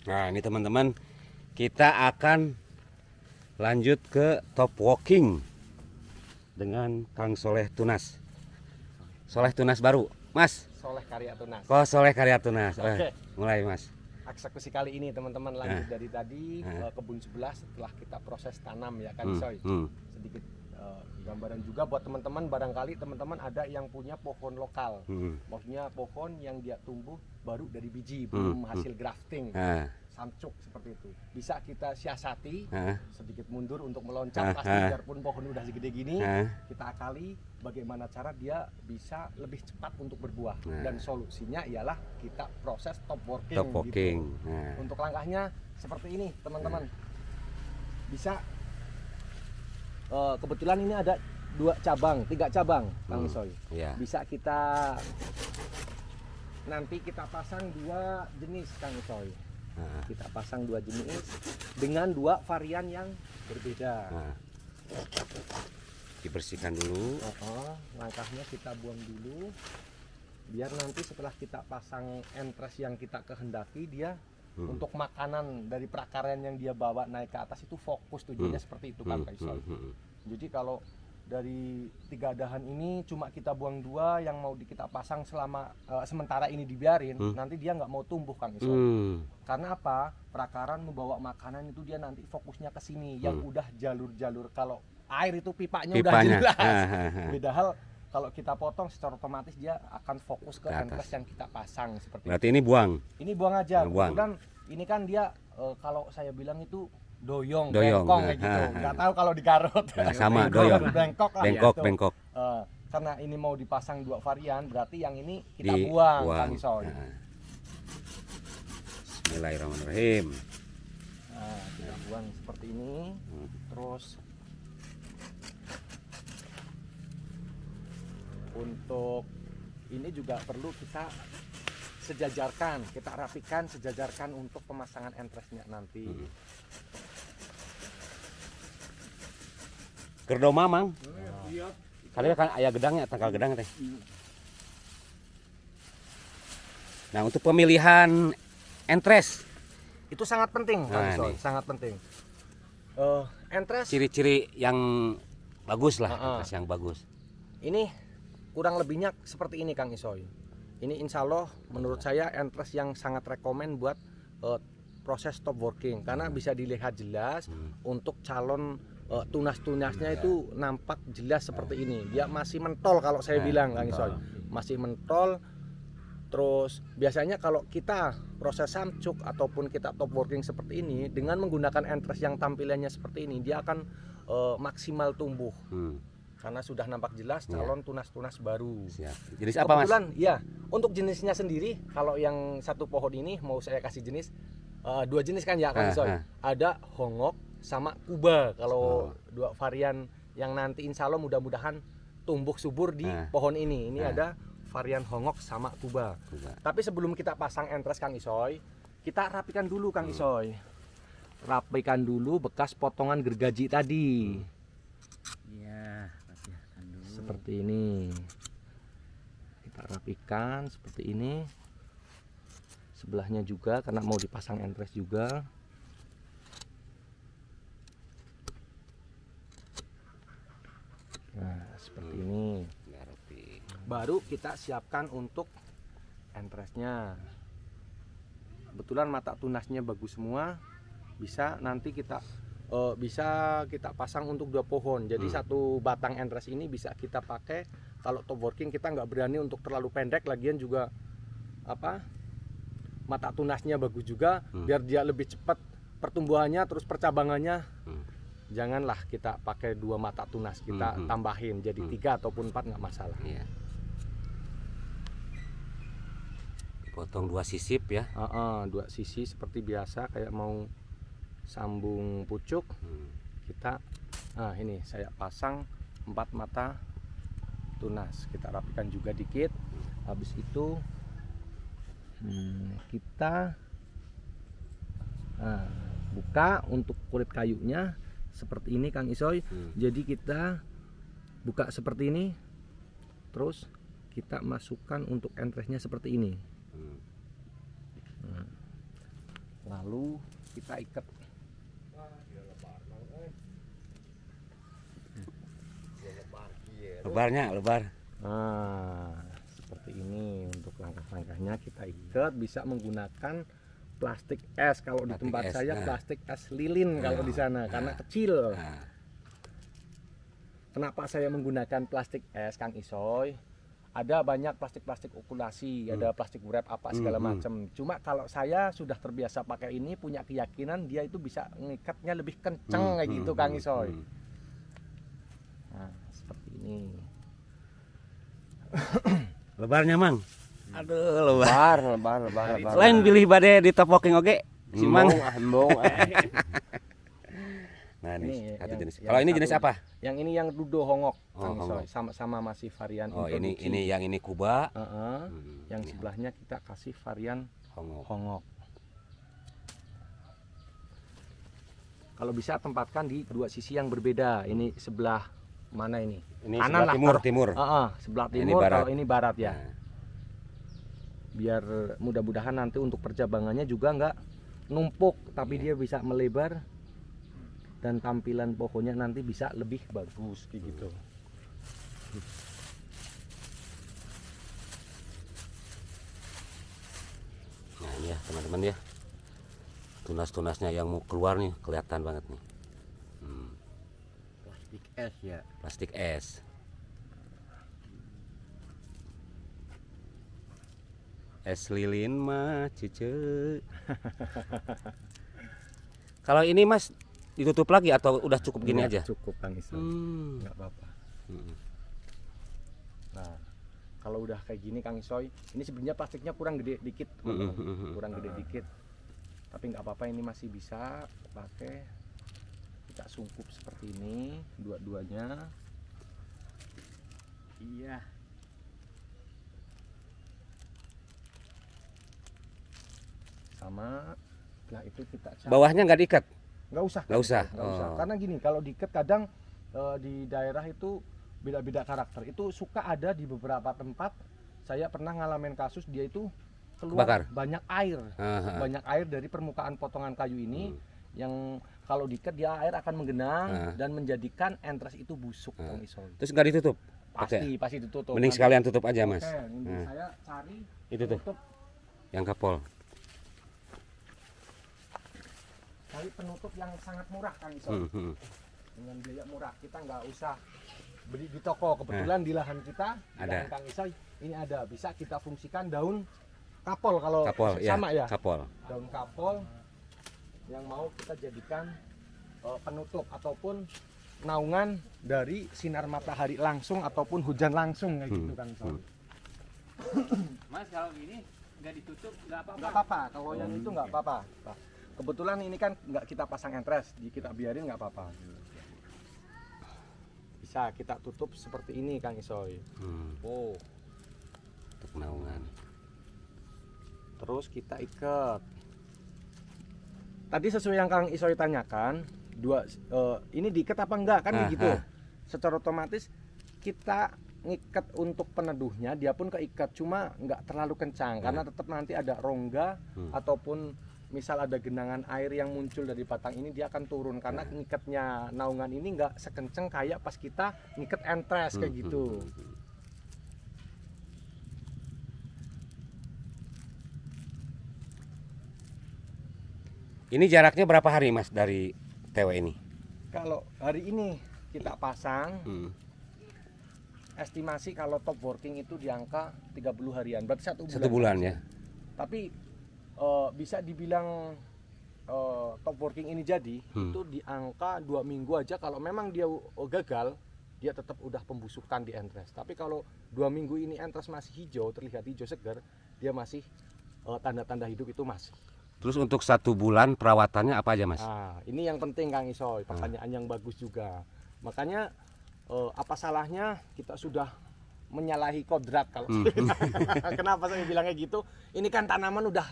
Nah ini teman-teman, kita akan lanjut ke top walking dengan Kang Soleh Tunas. Soleh Tunas baru, Mas. Soleh Karya Tunas. Oh, Soleh Karya Tunas. Oke. Mulai, Mas. Eksekusi kali ini teman-teman lanjut dari tadi kebun sebelah setelah kita proses tanam ya kan Soy. Sedikit gambaran juga buat teman-teman, barangkali teman-teman ada yang punya pohon lokal. Maksudnya pohon yang dia tumbuh baru dari biji, belum hasil grafting. Samcuk seperti itu. Bisa kita siasati sedikit mundur untuk meloncat pasti biarpun pohon udah segede gini, kita akali bagaimana cara dia bisa lebih cepat untuk berbuah. Dan solusinya ialah kita proses top working. Top working. Gitu. Untuk langkahnya seperti ini teman-teman. Bisa kebetulan ini ada 3 cabang Kang Isoy. Bisa kita nanti kita pasang 2 jenis Kang Isoy. Kita pasang 2 jenis dengan 2 varian yang berbeda. Dibersihkan dulu. Langkahnya kita buang dulu, biar nanti setelah kita pasang entres yang kita kehendaki, dia untuk makanan dari prakaryan yang dia bawa naik ke atas itu fokus tujuannya seperti itu kan Kak Isoy. Jadi kalau dari 3 dahan ini cuma kita buang 2 yang mau kita pasang selama sementara ini dibiarin, nanti dia nggak mau tumbuh Kang Isoy. Karena apa? Prakaran membawa makanan itu dia nanti fokusnya ke sini yang udah jalur-jalur. Kalau air itu pipanya udah jelas. Beda hal kalau kita potong secara otomatis dia akan fokus ke entres yang kita pasang seperti itu. Berarti ini buang. Ini buang aja. Kemudian ini kan dia kalau saya bilang itu doyong bengkok kayak gitu. Nggak tahu kalau di karot. Sama doyong. Bengkok lah bengkok. Karena ini mau dipasang 2 varian, berarti yang ini kita buang Kang Isoy. Bismillahirrahmanirrahim. Nah, kita buang seperti ini. Terus untuk ini juga perlu kita sejajarkan, kita rapikan, sejajarkan untuk pemasangan entresnya nanti. Kerdo mamang. Kalian kan ayah gedangnya, tangkal gedang teh. Nah, untuk pemilihan entres itu sangat penting, sangat penting. Entres ciri-ciri yang bagus lah, entres yang bagus. Ini kurang lebihnya seperti ini Kang Isoy. Ini insya Allah menurut saya entres yang sangat rekomen buat proses top working, karena bisa dilihat jelas untuk calon tunas-tunasnya itu nampak jelas seperti ini. Dia masih mentol kalau saya bilang Kang Isoy, masih mentol. Terus biasanya kalau kita proses samcuk ataupun kita top working seperti ini dengan menggunakan entres yang tampilannya seperti ini, dia akan maksimal tumbuh. Karena sudah nampak jelas calon tunas-tunas baru. Jenis apa Mas? Ya, untuk jenisnya sendiri kalau yang satu pohon ini mau saya kasih jenis 2 jenis kan ya Kang Isoy. Ada hongok sama kuba. Kalau 2 varian yang nanti insya Allah mudah-mudahan tumbuh subur di pohon ini. Ini ada varian hongok sama kuba. Tapi sebelum kita pasang entres Kang Isoy, kita rapikan dulu Kang Isoy. Rapikan dulu bekas potongan gergaji tadi. Seperti ini. Kita rapikan seperti ini. Sebelahnya juga karena mau dipasang entres juga. Nah, seperti ini. Baru kita siapkan untuk entresnya. Kebetulan mata tunasnya bagus semua. Bisa nanti kita pasang untuk 2 pohon. Jadi 1 batang entres ini bisa kita pakai kalau top working. Kita nggak berani untuk terlalu pendek, lagian juga mata tunasnya bagus juga, biar dia lebih cepat pertumbuhannya terus percabangannya. Janganlah kita pakai 2 mata tunas, kita tambahin jadi 3 ataupun 4 nggak masalah. Potong 2 sisip ya. 2 sisi seperti biasa kayak mau sambung pucuk. Kita ini saya pasang 4 mata tunas, kita rapikan juga dikit. Habis itu kita buka untuk kulit kayunya seperti ini Kang Isoy. Jadi kita buka seperti ini, terus kita masukkan untuk entresnya seperti ini. lalu kita ikat. Lebar. Nah, seperti ini untuk langkah-langkahnya kita ikat. Bisa menggunakan plastik es kalau di tempat es, saya nah. plastik es lilin kalau di sana karena kecil. Nah, Kenapa saya menggunakan plastik es, Kang Isoy? Ada banyak plastik-plastik okulasi, ada plastik wrap apa segala macam. Cuma kalau saya sudah terbiasa pakai ini, punya keyakinan dia itu bisa ngikatnya lebih kenceng kayak gitu, Kang Isoy. Nah, seperti ini. lebarnya mang. Aduh, lebar. lebar. Selain pilih bade di top walking oke, si mang. Embong. Nah, ini satu yang- jenis. yang Kalau ini satu- jenis apa? Yang ini yang dudo hongok, Kang hongok. Isoy. Sama-sama masih varian Oh, introduksi. ini yang ini kuba. Yang ini sebelahnya kita kasih varian hongok. hongok. Kalau bisa tempatkan di dua sisi yang berbeda. Ini sebelah mana ini? Ini Kanan sebelah lah, timur. sebelah Ini timur. barat. Kalau ini barat ya. Nah, Biar mudah-mudahan nanti untuk perjabangannya juga nggak numpuk, tapi dia bisa melebar dan tampilan pohonnya nanti bisa lebih bagus kayak gitu. nah ini ya teman-teman ya. Tunas-tunasnya yang mau keluar nih kelihatan banget nih. Plastik es ya. Plastik es. Es lilin mah cucu. Kalau ini Mas ditutup lagi atau udah cukup gini Nggak aja? Cukup, Kang Isoy. Hmm. Nggak apa-apa. Hmm. Nah, kalau udah kayak gini Kang Isoy, ini sebenarnya plastiknya kurang gede dikit, teman-teman. Kurang gede dikit. Tapi nggak apa-apa, ini masih bisa pakai. Kita sungkup seperti ini, dua-duanya. Iya. Sama. Setelah itu kita Bawahnya nggak diikat? nggak usah, Nggak usah. nggak usah. Oh. Karena gini, kalau diikat kadang di daerah itu beda-beda karakter. Itu suka ada di beberapa tempat. Saya pernah ngalamin kasus dia itu keluar Kebakar? banyak air, Aha. banyak air dari permukaan potongan kayu ini. Yang kalau diikat dia air akan menggenang dan menjadikan entres itu busuk, Kang Isoy. Terus nggak ditutup? Pasti ditutup. Mending Nanti- sekalian tutup aja Mas. Oke, ini Nah. saya cari Itu tuh penutup, yang kapol. cari penutup yang sangat murah, Kang Isoy. Dengan biaya murah, kita nggak usah beli di toko. Kebetulan di lahan kita, di Ada. lahan Kang Isoy ini ada, bisa kita fungsikan daun kapol kalau Kapol sama ya, kapol. daun kapol yang mau kita jadikan penutup ataupun naungan dari sinar matahari langsung ataupun hujan langsung kayak gitu, Kang Isoy. Mas kalau ini nggak ditutup nggak apa-apa. Nggak apa-apa, kalau yang itu nggak apa-apa. Nah, kebetulan ini kan nggak kita pasang entres, kita biarin nggak apa-apa. Bisa kita tutup seperti ini, Kang Isoy. Oh, Untuk naungan. terus kita ikat. Tadi sesuai yang Kang Isoy tanyakan, ini diikat apa enggak kan begitu. Secara otomatis kita ngikat untuk peneduhnya, dia pun keikat, cuma nggak terlalu kencang karena tetap nanti ada rongga ataupun misal ada genangan air yang muncul dari batang ini, dia akan turun karena ngikatnya naungan ini nggak sekenceng kayak pas kita ngikat entres kayak gitu. Ini jaraknya berapa hari Mas dari TW ini? Kalau hari ini kita pasang, estimasi kalau top working itu di angka 30 harian, berarti 1 bulan. 1 bulan ya. Tapi bisa dibilang top working ini jadi itu di angka 2 minggu aja. Kalau memang dia gagal, dia tetap udah pembusukan di entres. Tapi kalau 2 minggu ini entres masih hijau, terlihat hijau segar, dia masih tanda-tanda hidup itu masih. Terus untuk 1 bulan perawatannya apa aja Mas? Nah, ini yang penting Kang Isoy, pertanyaan yang bagus juga. Makanya apa salahnya kita sudah menyalahi kodrat kalau kenapa saya bilangnya gitu? Ini kan tanaman udah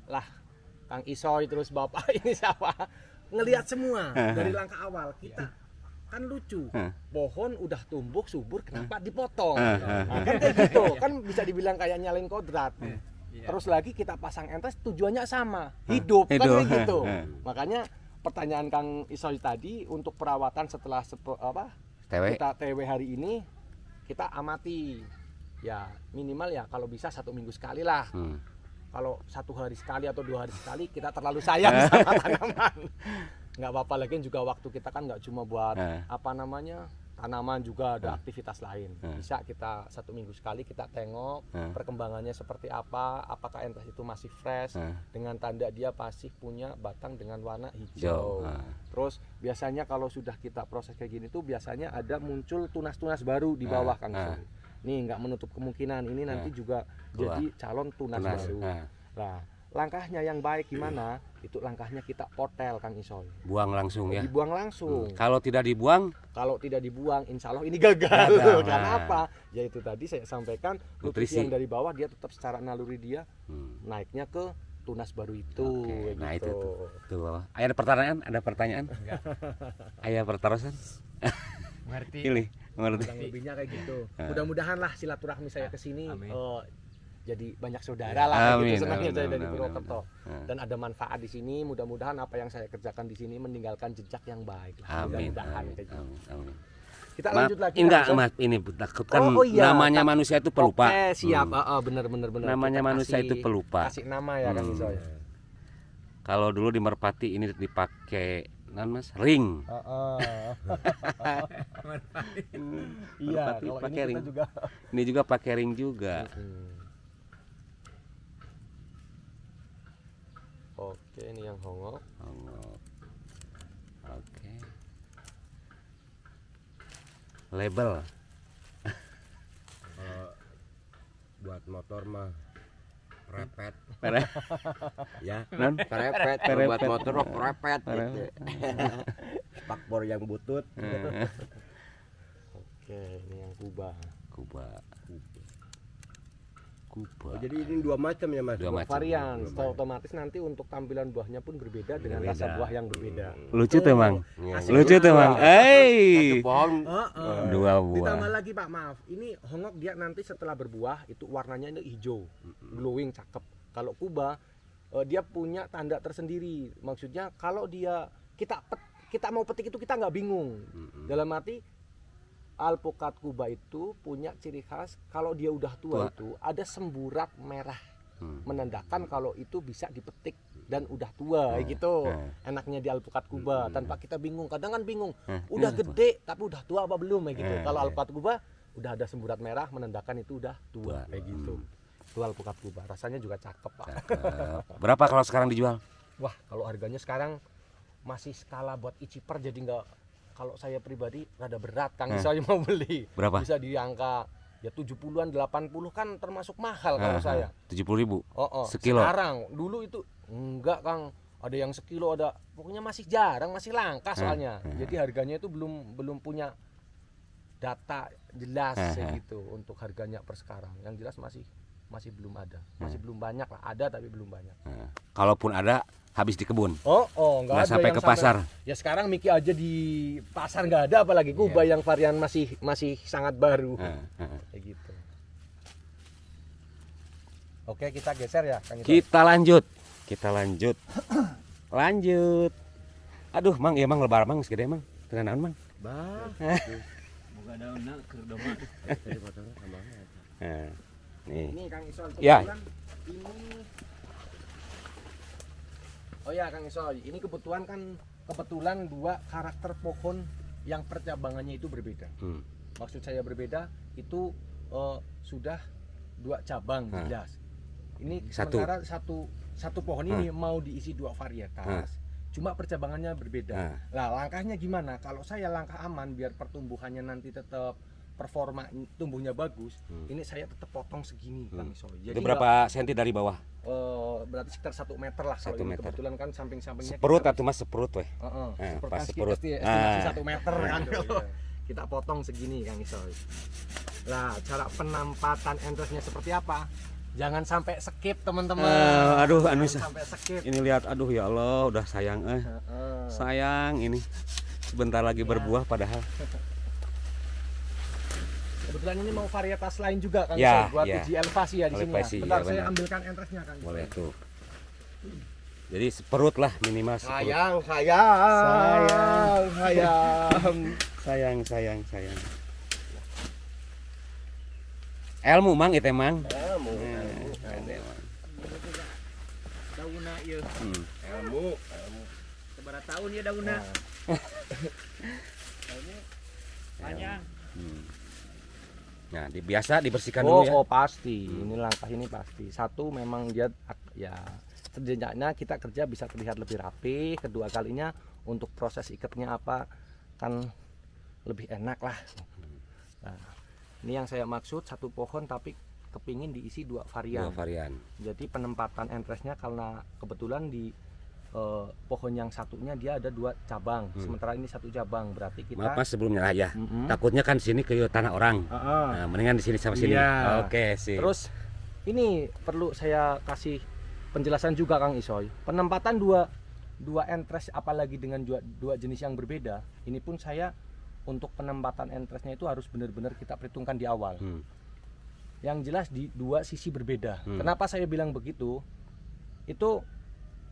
lah Kang Isoy terus Bapak ini siapa ngelihat semua dari langkah awal kita. Kan lucu, pohon udah tumbuh subur, kenapa dipotong? Nah, kan kayak gitu, kan bisa dibilang kayak nyalain kodrat. terus lagi kita pasang entres tujuannya sama, hidup. Kan kayak gitu. Makanya pertanyaan Kang Isoy tadi untuk perawatan setelah kita TW hari ini kita amati ya minimal ya kalau bisa 1 minggu sekali lah. Kalau 1 hari sekali atau 2 hari sekali kita terlalu sayang sama tanaman. Nggak apa-apa, lagi juga waktu kita kan nggak cuma buat tanaman, juga ada aktivitas lain. Bisa kita 1 minggu sekali kita tengok perkembangannya seperti apa, apakah entres itu masih fresh, dengan tanda dia masih punya batang dengan warna hijau. Terus biasanya kalau sudah kita proses kayak gini tuh biasanya ada muncul tunas-tunas baru di bawah Kang Isoy. Nih nggak menutup kemungkinan ini nanti juga jadi calon tunas baru. Nah, langkahnya yang baik gimana? Itu langkahnya kita potel Kang Isoy. Buang langsung ya. Dibuang langsung. Kalau tidak dibuang, insya Allah ini gagal. Karena apa? Ya itu tadi saya sampaikan nutrisi yang dari bawah dia tetap secara naluri dia naiknya ke tunas baru itu. Nah gitu. itu tuh bawah. Ada pertanyaan? Enggak. Ayah pertarusan? Ngerti. Pilih. Ngerti. Kurang lebihnya kayak gitu. Mudah-mudahan lah silaturahmi saya ke sini jadi banyak saudara lah gitu senangnya saya dari Purwokerto. Dan ada manfaat di sini, mudah-mudahan apa yang saya kerjakan di sini meninggalkan jejak yang baik lah. Mudah-mudahan kayak gitu. Kita lanjut lagi. Enggak, Mas, ini takut kan namanya manusia itu pelupa. Oke, siap. Bener. Namanya manusia itu pelupa. Kasih nama ya Kang Isoy. Kalau dulu di Merpati ini dipakai Mas ring. Iya, kalau pakai ini ring. kita juga. Ini juga pakai ring juga. Oke, ini yang hongok. Oke. Label. Buat motor mah repet. Ya, Non? repet. Buat motor mah repet gitu. Spakbor yang butut. Oke, ini yang Kuba. Oh, jadi ini 2 macam ya Mas? 2 macam. Varian. Setelah otomatis nanti untuk tampilan buahnya pun berbeda dengan rasa buah yang berbeda. Lucu tuh, Mang. Asik Lucu tuh, Mang. Pohon 2 buah. Ditambah lagi Pak, maaf. Ini hongok dia nanti setelah berbuah itu warnanya ini hijau, glowing, cakep. Kalau Kuba dia punya tanda tersendiri. Maksudnya kalau dia kita mau petik itu kita nggak bingung. Dalam arti alpukat Kuba itu punya ciri khas kalau dia udah tua itu ada semburat merah menandakan kalau itu bisa dipetik dan udah tua gitu. Enaknya di alpukat Kuba tanpa kita bingung. Kadang kan bingung, udah gede tapi udah tua apa belum ya gitu. Kalau alpukat Kuba udah ada semburat merah menandakan itu udah tua kayak gitu. Itu alpukat Kuba. Rasanya juga cakep, Pak. Berapa kalau sekarang dijual? Wah, kalau harganya sekarang masih skala buat iciper jadi nggak, kalau saya pribadi rada berat Kang Isoy mau beli. Berapa? Bisa di angka ya 70-an, 80 kan termasuk mahal kalau saya. 70.000. Sekilo. Sekarang dulu itu enggak Kang, ada yang sekilo, ada pokoknya masih jarang, masih langka soalnya. Jadi harganya itu belum punya data jelas gitu untuk harganya per sekarang. Yang jelas masih belum ada. Masih belum banyak lah, ada tapi belum banyak. Kalaupun ada habis di kebun. Nggak ada sampai yang ke pasar. Ya sekarang Miki aja di pasar nggak ada, apalagi Kuba yang varian masih sangat baru. Kayak gitu. Oke, kita geser ya Kang Isoy. Kita lanjut. Lanjut. Aduh, Mang, ya Mang lebar Mang segede Mang. Tenan Mang. Boga daunna keur doma. Nih. Ini Kang Isoy, Ya. ini. Oh ya Kang Isoy, ini kebetulan 2 karakter pohon yang percabangannya itu berbeda. Maksud saya berbeda itu sudah 2 cabang jelas. Ini sementara satu pohon ini mau diisi 2 varietas. Cuma percabangannya berbeda. Nah, langkahnya gimana? Kalau saya langkah aman biar pertumbuhannya nanti tetap performa tumbuhnya bagus, ini saya tetap potong segini Kang Isoy. Jadi itu berapa senti dari bawah? Berarti sekitar 1 meter lah. 1 meter. Kebetulan kan samping-sampingnya Seperut atau Mas seperut weh. pas seperut. Estimasi 1 meter kan. Kita potong segini Kang Isoy. Nah, cara penempatan entresnya seperti apa? Jangan sampai skip teman-teman. Aduh, sampai skip. Ini lihat, aduh ya Allah, udah sayang Sayang ini. Sebentar lagi berbuah padahal. Kebetulan ini mau varietas lain juga kan, Ya, buat ya. uji elevasi ya di sini Elevasi, ya. Bentar, ya, saya benar. ambilkan entresnya kan. Boleh tuh. Jadi seperut lah minimal seperut. Sayang. Sayang. Ilmu mang itu mang. Ilmu. Dauna ieu. Ilmu. Sabaraha tahun ya dauna? Panjang. Nah, biasa dibersihkan dulu ya. Oh pasti. Ini langkah ini pasti. Satu memang dia ya setidaknya kita kerja bisa terlihat lebih rapi. Kedua kalinya untuk proses ikatnya apa kan lebih enak lah. Nah, ini yang saya maksud satu pohon tapi kepingin diisi dua varian. Dua varian. Jadi penempatan entresnya karena kebetulan di pohon yang satunya dia ada 2 cabang, sementara ini 1 cabang, berarti kita. Maaf mas sebelumnya lah ya. Takutnya kan sini ke tanah orang. Nah, mendingan di sini sama sini. Iya. Oke sih. Terus ini perlu saya kasih penjelasan juga Kang Isoy. Penempatan dua entres apalagi dengan dua jenis yang berbeda. Ini pun saya untuk penempatan entresnya itu harus benar-benar kita perhitungkan di awal. Yang jelas di 2 sisi berbeda. Kenapa saya bilang begitu? Itu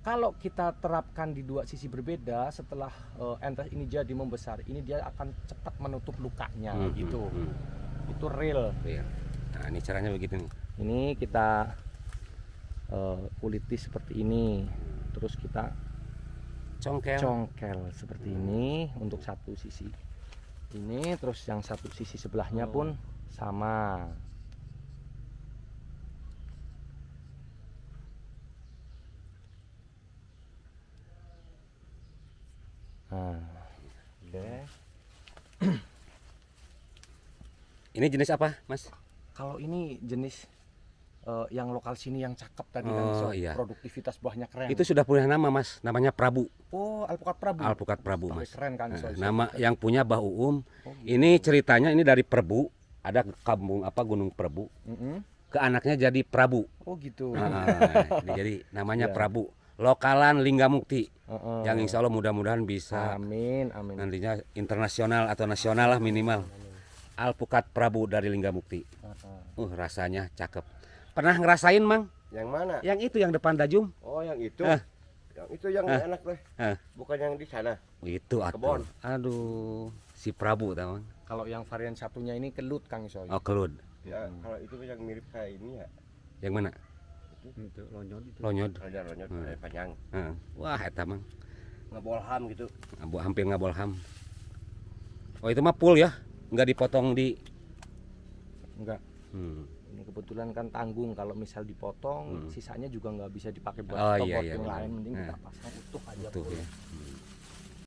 kalau kita terapkan di 2 sisi berbeda, setelah entres ini jadi membesar, ini dia akan cepat menutup lukanya gitu. Itu real. Nah, ini caranya begitu nih. Ini kita kuliti seperti ini, terus kita congkel seperti ini untuk satu sisi ini, terus yang satu sisi sebelahnya pun sama. Nah, oke. Ini jenis apa mas? Kalau ini jenis yang lokal sini yang cakep tadi kan, Oh, iya. produktivitas buahnya keren. Itu sudah punya nama mas, namanya Prabu. Oh, alpukat Prabu. Alpukat Prabu Tapi mas. keren kan. Nah, Soy. nama yang punya Bah Uum. Oh, gitu. Ini ceritanya ini dari Prabu, ada kampung apa Gunung Prabu. Ke anaknya jadi Prabu. Oh gitu. Nah, ini jadi namanya Iya. Prabu. Lokalan Linggamukti. Heeh. Yang insya Allah mudah-mudahan bisa Amin, amin. nantinya internasional atau nasional lah minimal. Alpukat Prabu dari Linggamukti. Rasanya cakep. Pernah ngerasain mang? Yang mana? Yang itu yang depan Dajum. Oh, yang itu. Ah. Yang itu yang Ah. enak deh. Ah. Bukan yang di sana. Itu Kebon. Aduh, si Prabu tahu. Kalau yang varian satunya ini kelut Kang Isoy. Oh, kelud. Ya, kalau itu yang mirip kayak ini ya. Yang mana? Itu lonyot itu. Lonyod. Lonyot panjang. Heeh. Wah, eta mang. Ngebolham gitu. Hampir ngabolham. Oh, itu mah full ya. Enggak dipotong di. Enggak. Ini kebetulan kan tanggung, kalau misal dipotong sisanya juga nggak bisa dipakai buat Oh, top iya, yang benar. lain, mending Nah. kita pasang utuh aja. Tuh full. ya.